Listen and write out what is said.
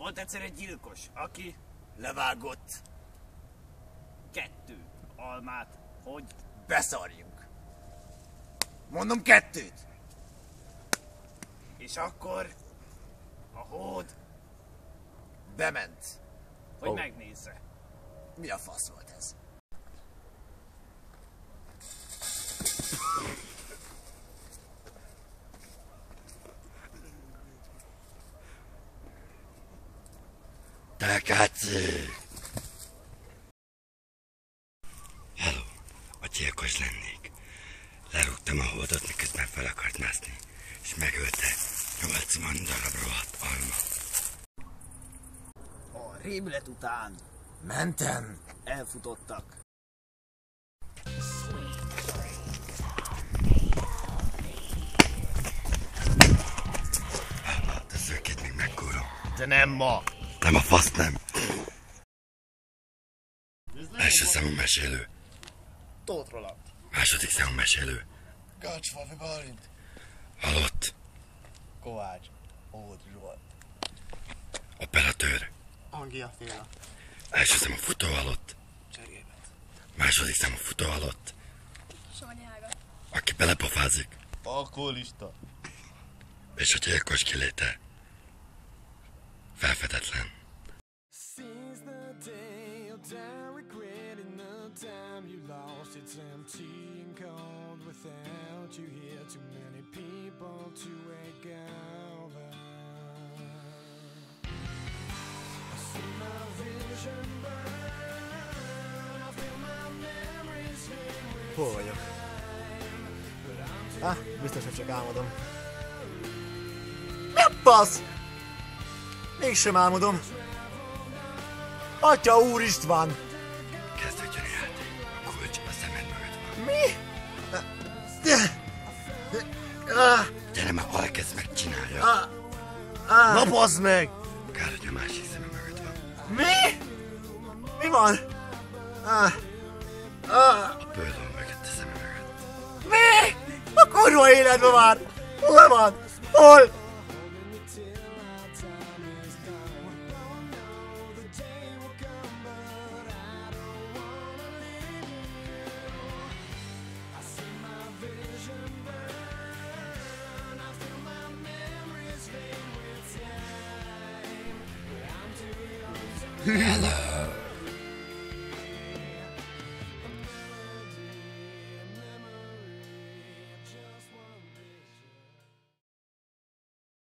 Volt egyszer egy gyilkos, aki levágott 2 almát, hogy beszarjunk. Mondom 2. és akkor a hód, Bement. hogy megnézze. Mi a fasz volt ez? Te káci! Hello, a gyilkos lennék. Lerúgtam a hódot, miközben fel akart mászni, és megölte 80 darab rohadt alma. A rémület után Mentem. elfutottak. De szőkét még megkúrom. De nem ma. Nem a fasz nem. Első számú mesélő. Tóth Roland. Második számú mesélő. Gácsfalvi Bálint. Halott. Kovács. Ód Zsolt. Operatőr. Angia Féla. Első számú futó halott. Cserélvet. Második számú futó halott. Sanyi Ága. Aki belepofázik. Alkoholista. És a gyilkos kiléte. Felfedetlen. Since the day you're down regretting the time you lost, it's empty and cold without you here. Too many people to wake over. I see my vision burn, I feel my memories fade with Hol vagyok? Biztos, hogy csak álmodom. Mi a basz? Mégsem álmodom. Atya úr István! Kezdődjön a játék. A kulcs a szemed mögött van. Mi? Gyere már, elkezd megcsinálja. Na bazd meg! Kár, hogy a másik szeme mögött van. Mi? Mi van? A bőlő mögött a szeme mögött. Mi? A kurva életben már! Hol van? Hol? Hello.